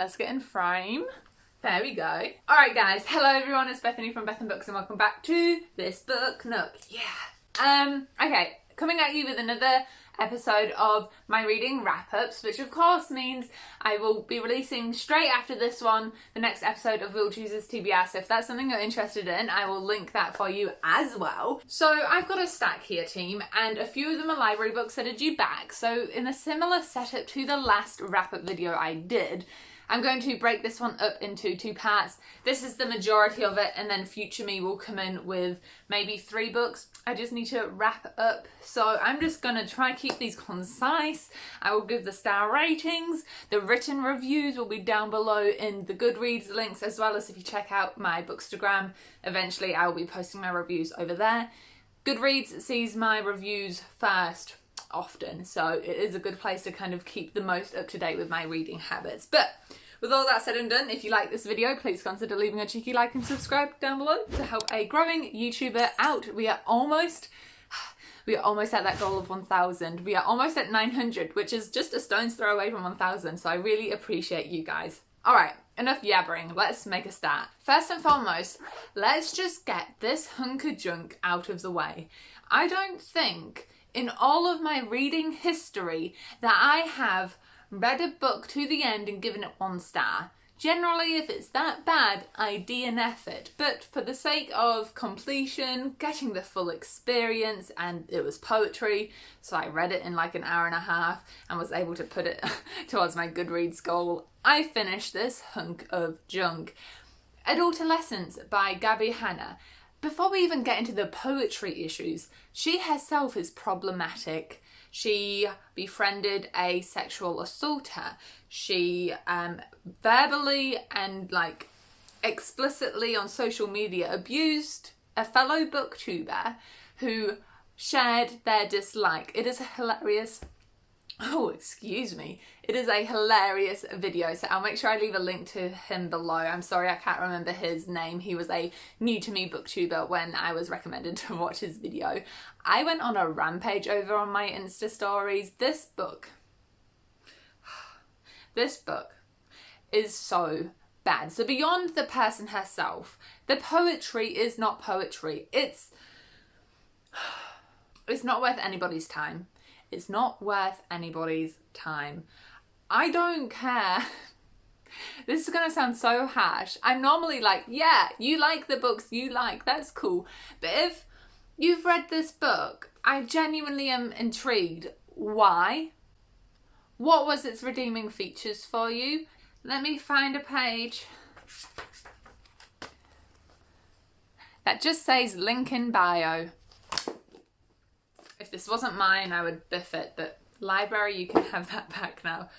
Let's get in frame. There we go. Alright guys, hello everyone, it's Bethany from Beth and Books and welcome back to this book nook. Yeah. Okay, coming at you with another episode of my reading wrap-ups, which of course means I will be releasing straight after this one the next episode of Will Chooses TBR, so if that's something you're interested in, I will link that for you as well. So I've got a stack here, team, and a few of them are library books that are due back, so in a similar setup to the last wrap-up video I did, I'm going to break this one up into two parts. This is the majority of it, and then future me will come in with maybe 3 books. I just need to wrap up, so I'm just going to try to keep these concise. I will give the star ratings. The written reviews will be down below in the Goodreads links, as well as if you check out my Bookstagram, eventually I will be posting my reviews over there. Goodreads sees my reviews first often, so it is a good place to kind of keep the most up to date with my reading habits. But with all that said and done, if you like this video, please consider leaving a cheeky like and subscribe down below to help a growing YouTuber out. We are almost at that goal of 1,000. We are almost at 900, which is just a stone's throw away from 1,000, so I really appreciate you guys. Alright, enough yabbering, let's make a start. First and foremost, let's just get this hunk of junk out of the way. I don't think in all of my reading history that I have read a book to the end and given it 1 star. Generally, if it's that bad, I DNF it. But for the sake of completion, getting the full experience, and it was poetry, so I read it in like an hour and a half and was able to put it towards my Goodreads goal, I finished this hunk of junk. Adolescence by Gabby Hanna. Before we even get into the poetry issues, she herself is problematic. She befriended a sexual assaulter. She verbally and like explicitly on social media abused a fellow booktuber who shared their dislike. It is a hilarious, it is a hilarious video, so I'll make sure I leave a link to him below. I'm sorry I can't remember his name. He was a new to me booktuber when I was recommended to watch his video. I went on a rampage over on my Insta stories. This book is so bad. So beyond the person herself, the poetry is not poetry. It's not worth anybody's time. It's not worth anybody's time. I don't care. This is going to sound so harsh. I'm normally like, yeah, you like the books you like, that's cool. But if you've read this book, I genuinely am intrigued. Why? What was its redeeming features for you? Let me find a page that just says link in bio. If this wasn't mine, I would biff it, but library, you can have that back now.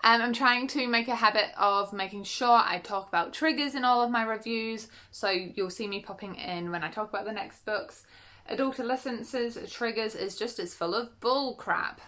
I'm trying to make a habit of making sure I talk about triggers in all of my reviews, so you'll see me popping in when I talk about the next books. Adolescence's triggers is just as full of bull crap.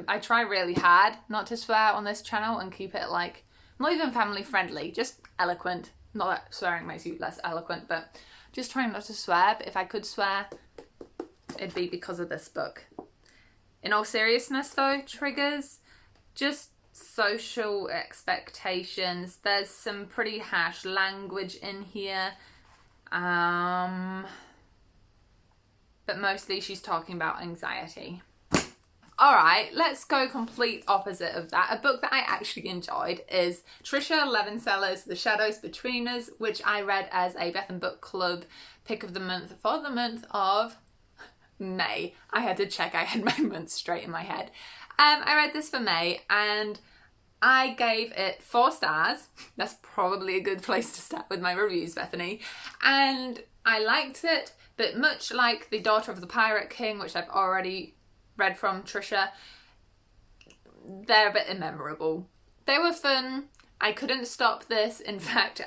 I try really hard not to swear on this channel and keep it like, not even family friendly, just eloquent. Not that swearing makes you less eloquent, but just trying not to swear. But if I could swear, it'd be because of this book. In all seriousness though, triggers, just social expectations. There's some pretty harsh language in here. But mostly she's talking about anxiety. Alright, let's go complete opposite of that. A book that I actually enjoyed is Trisha Levenseller's The Shadows Between Us, which I read as a Beth and Book Club pick of the month for the month of May. I had to check I had my months straight in my head. I read this for May and I gave it 4 stars. That's probably a good place to start with my reviews, Bethany. And I liked it, but much like The Daughter of the Pirate King, which I've already read from Trisha, they're a bit immemorable. They were fun. I couldn't stop this. In fact,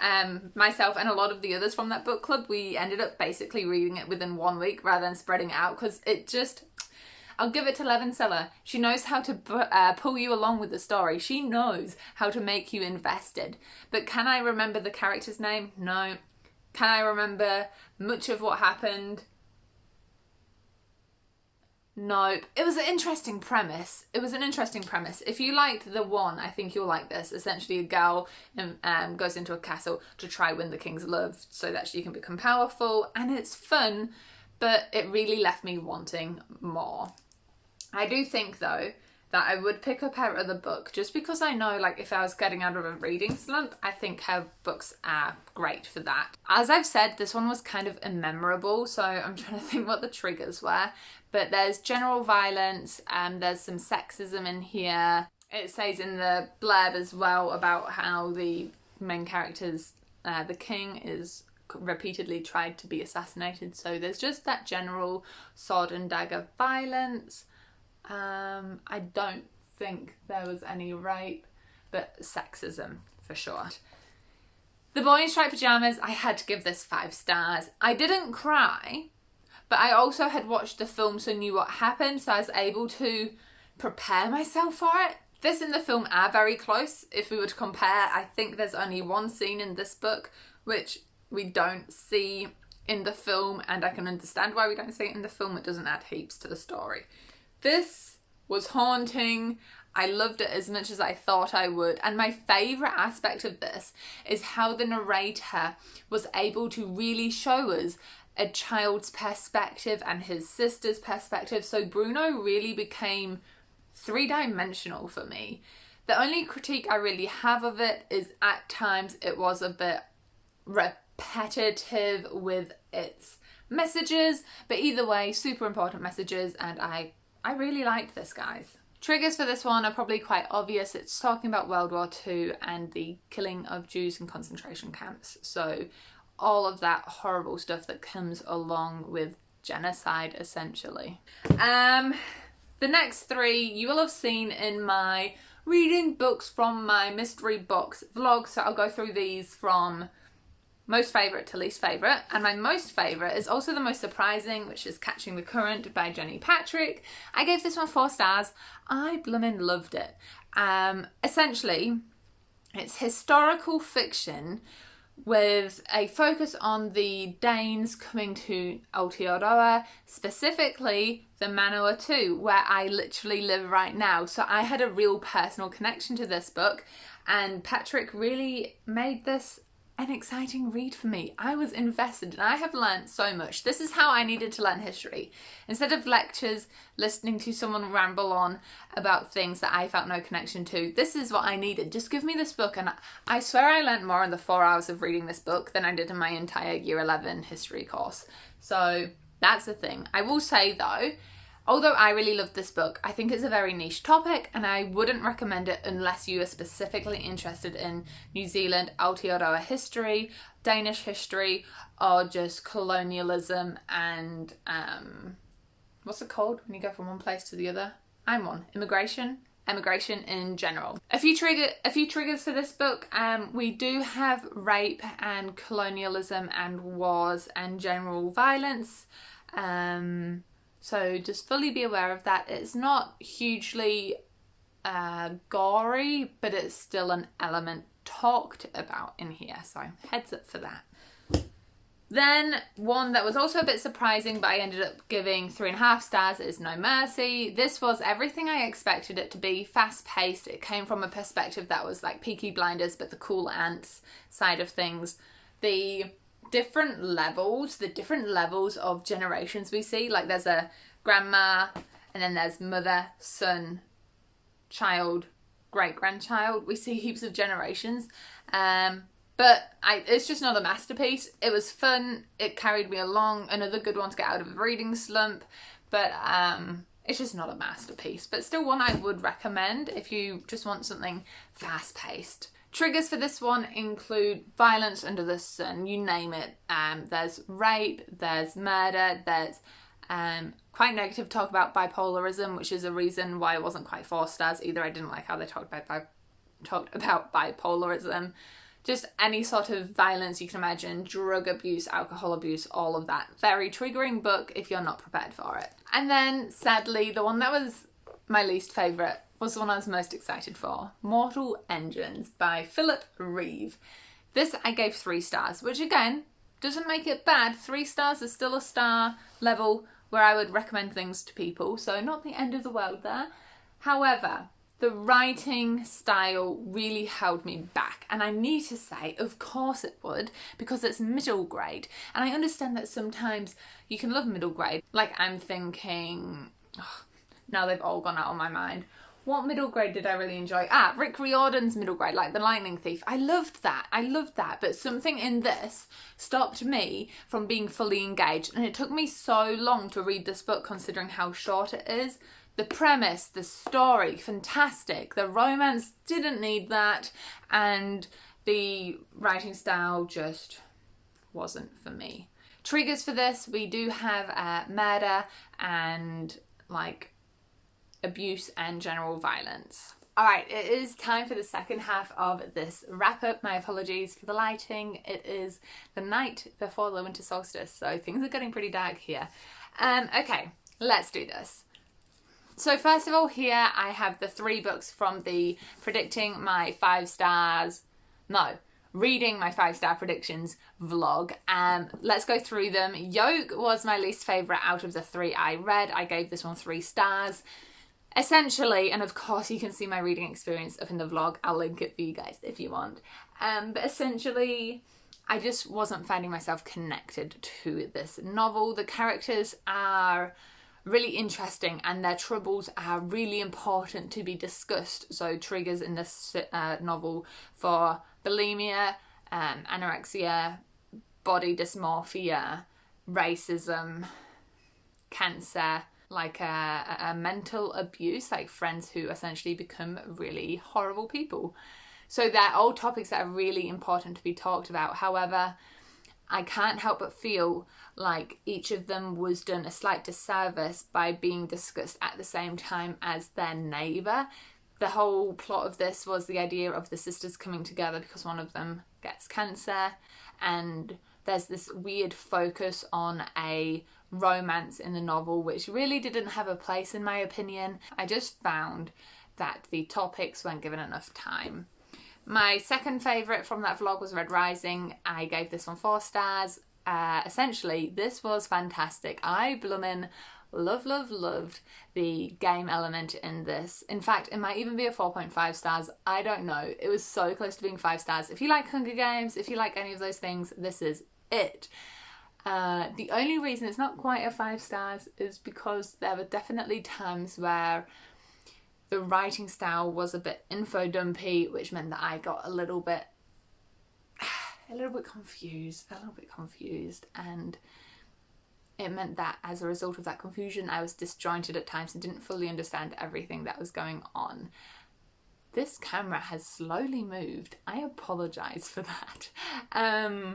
myself and a lot of the others from that book club, we ended up basically reading it within 1 week rather than spreading it out, because it just, I'll give it to Levenseller. She knows how to pull you along with the story. She knows how to make you invested. But can I remember the character's name? No. Can I remember much of what happened? Nope. It was an interesting premise. If you liked the one, I think you'll like this. Essentially, a girl goes into a castle to try win the king's love so that she can become powerful, and it's fun, but it really left me wanting more. I do think, though, that I would pick up her other book just because I know, like, if I was getting out of a reading slump, I think her books are great for that. As I've said, this one was kind of immemorable, so I'm trying to think what the triggers were. But there's general violence, there's some sexism in here. It says in the blurb as well about how the main character's, the king is repeatedly tried to be assassinated. So there's just that general sword and dagger violence. I don't think there was any rape, but sexism for sure. The Boy in Striped Pyjamas, I had to give this 5 stars. I didn't cry, but I also had watched the film so knew what happened, so I was able to prepare myself for it. This and the film are very close. If we were to compare, I think there's only one scene in this book which we don't see in the film, and I can understand why we don't see it in the film. It doesn't add heaps to the story. This was haunting. I loved it as much as I thought I would. And my favourite aspect of this is how the narrator was able to really show us a child's perspective and his sister's perspective. So Bruno really became 3-dimensional for me. The only critique I really have of it is at times it was a bit repetitive with its messages. But either way, super important messages, and I really liked this, guys. Triggers for this one are probably quite obvious. It's talking about World War II and the killing of Jews in concentration camps. So all of that horrible stuff that comes along with genocide, essentially. The next 3 you will have seen in my reading books from my mystery box vlog. So I'll go through these from most favourite to least favourite, and my most favourite is also the most surprising, which is Catching the Current by Jenny Patrick. I gave this one 4 stars. I bloomin' loved it. Essentially, it's historical fiction with a focus on the Danes coming to Aotearoa, specifically the Manawatu, where I literally live right now. So I had a real personal connection to this book, and Patrick really made this an exciting read for me. I was invested and I have learned so much. This is how I needed to learn history. Instead of lectures, listening to someone ramble on about things that I felt no connection to, this is what I needed. Just give me this book, and I swear I learned more in the 4 hours of reading this book than I did in my entire year 11 history course. So that's the thing. I will say though, although I really loved this book, I think it's a very niche topic, and I wouldn't recommend it unless you are specifically interested in New Zealand Aotearoa history, Danish history, or just colonialism and, what's it called when you go from one place to the other? I'm one. Immigration in general. A few triggers for this book. We do have rape and colonialism and wars and general violence. So just fully be aware of that. It's not hugely gory, but it's still an element talked about in here. So heads up for that. Then one that was also a bit surprising, but I ended up giving 3.5 stars, is No Mercy. This was everything I expected it to be. Fast paced. It came from a perspective that was like Peaky Blinders, but the cool ants side of things. The different levels of generations we see, like there's a grandma, and then there's mother, son, child, great-grandchild. We see heaps of generations, but it's just not a masterpiece. It was fun, it carried me along, another good one to get out of a reading slump, but it's just not a masterpiece, but still one I would recommend if you just want something fast-paced. Triggers for this one include violence under the sun, you name it. There's rape, there's murder, there's quite negative talk about bipolarism, which is a reason why it wasn't quite 4 stars either. I didn't like how they talked about bipolarism. Just any sort of violence you can imagine, drug abuse, alcohol abuse, all of that. Very triggering book if you're not prepared for it. And then sadly, the one that was my least favourite was the one I was most excited for, Mortal Engines by Philip Reeve. This I gave 3 stars, which again, doesn't make it bad. 3 stars is still a star level where I would recommend things to people, so not the end of the world there. However, the writing style really held me back, and I need to say, of course it would, because it's middle grade, and I understand that sometimes you can love middle grade. Like, I'm thinking, now they've all gone out of my mind. What middle grade did I really enjoy? Rick Riordan's middle grade, like The Lightning Thief. I loved that, but something in this stopped me from being fully engaged, and it took me so long to read this book considering how short it is. The premise, the story, fantastic. The romance didn't need that, and the writing style just wasn't for me. Triggers for this, we do have murder and like abuse and general violence. Alright, it is time for the second half of this wrap up. My apologies for the lighting. It is the night before the winter solstice, so things are getting pretty dark here. Okay, let's do this. So first of all, here I have the 3 books from the reading my 5-star predictions vlog. Let's go through them. Yoke was my least favourite out of the 3 I read. I gave this one 3 stars. Essentially, and of course you can see my reading experience up in the vlog. I'll link it for you guys if you want. But essentially, I just wasn't finding myself connected to this novel. The characters are really interesting and their troubles are really important to be discussed. So triggers in this novel for bulimia, anorexia, body dysmorphia, racism, cancer, like a mental abuse, like friends who essentially become really horrible people. So they're all topics that are really important to be talked about. However, I can't help but feel like each of them was done a slight disservice by being discussed at the same time as their neighbour. The whole plot of this was the idea of the sisters coming together because one of them gets cancer, and there's this weird focus on a romance in the novel which really didn't have a place in my opinion. I just found that the topics weren't given enough time. My second favourite from that vlog was Red Rising. I gave this one 4 stars. Essentially, this was fantastic. I bloomin' loved the game element in this. In fact, it might even be a 4.5 stars. I don't know. It was so close to being 5 stars. If you like Hunger Games, if you like any of those things, this is it. The only reason it's not quite a 5 stars is because there were definitely times where the writing style was a bit info dumpy, which meant that I got a little bit confused, and it meant that as a result of that confusion, I was disjointed at times and didn't fully understand everything that was going on. This camera has slowly moved. I apologise for that. I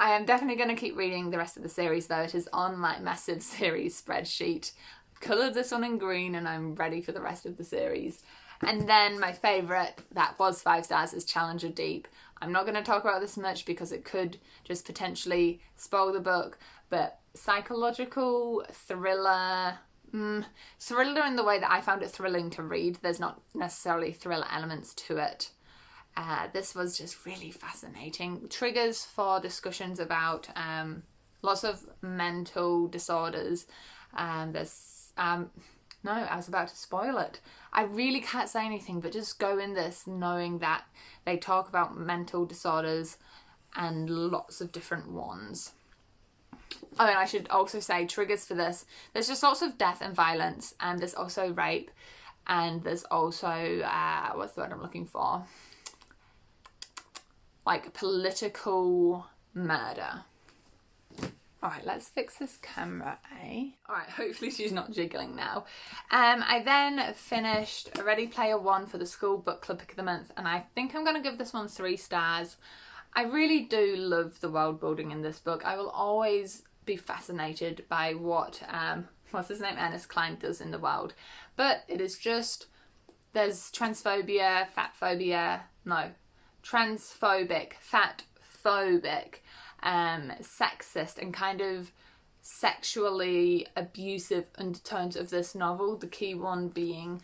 am definitely going to keep reading the rest of the series though. It is on my massive series spreadsheet. Coloured this one in green and I'm ready for the rest of the series. And then my favourite that was 5 stars is Challenger Deep. I'm not going to talk about this much because it could just potentially spoil the book, but psychological thriller, thriller in the way that I found it thrilling to read. There's not necessarily thriller elements to it. This was just really fascinating. Triggers for discussions about lots of mental disorders. No, I was about to spoil it. I really can't say anything, but just go in this knowing that they talk about mental disorders and lots of different ones. Oh, and I should also say triggers for this. There's just lots of death and violence, and there's also rape, and there's also, what's the word I'm looking for? Like political murder. Alright, let's fix this camera, eh? Alright, hopefully she's not jiggling now. I then finished Ready Player One for the school book club pick of the month, and I think I'm going to give this one 3 stars. I really do love the world building in this book. I will always be fascinated by what, what's his name, Ernest Cline does in the world. But it is just, there's transphobic, fatphobic, sexist and kind of sexually abusive undertones of this novel. The key one being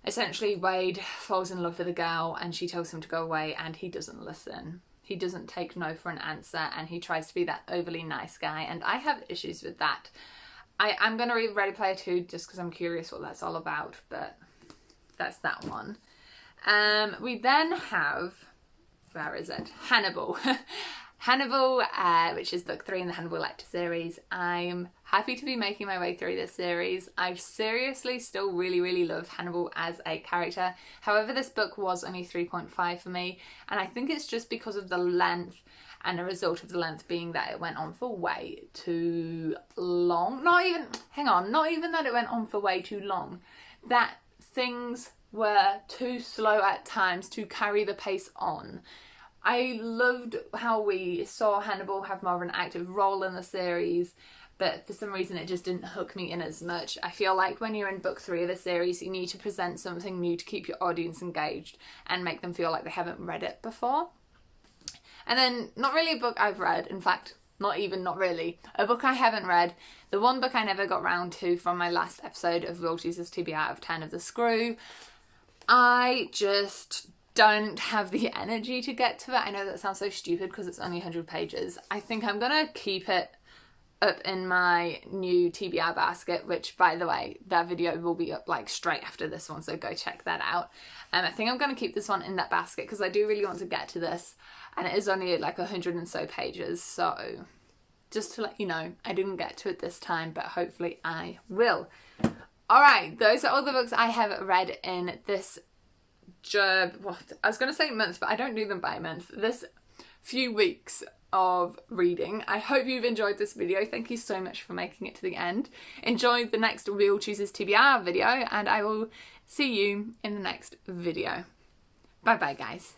essentially Wade falls in love with a girl and she tells him to go away and he doesn't listen. he doesn't take no for an answer, and he tries to be that overly nice guy, and I have issues with that. I'm going to read Ready Player 2 just because I'm curious what that's all about, but that's that one. We then have, where is it? Hannibal. Hannibal, which is book 3 in the Hannibal Lecter series. I'm happy to be making my way through this series. I seriously still really love Hannibal as a character. However, this book was only 3.5 for me, and I think it's just because of the length, and a result of the length being that it went on for way too long. Not even that it went on for way too long. That things were too slow at times to carry the pace on. I loved how we saw Hannibal have more of an active role in the series, but for some reason it just didn't hook me in as much. I feel like when you're in book 3 of a series, you need to present something new to keep your audience engaged and make them feel like they haven't read it before. And then, not really a book I've read, in fact, not really, a book I haven't read, the one book I never got round to from my last episode of Will Jesus TBR out of 10 of The Screw. I just don't have the energy to get to it. I know that sounds so stupid because it's only 100 pages. I think I'm going to keep it up in my new TBR basket, which, by the way, that video will be up like straight after this one, so go check that out. I think I'm going to keep this one in that basket because I do really want to get to this, and it is only like 100 and so pages, so just to let you know, I didn't get to it this time, but hopefully I will. Alright, those are all the books I have read in this I was going to say month, but I don't do them by month. This few weeks of reading. I hope you've enjoyed this video. Thank you so much for making it to the end. Enjoy the next Will Chooses TBR video, and I will see you in the next video. Bye bye, guys.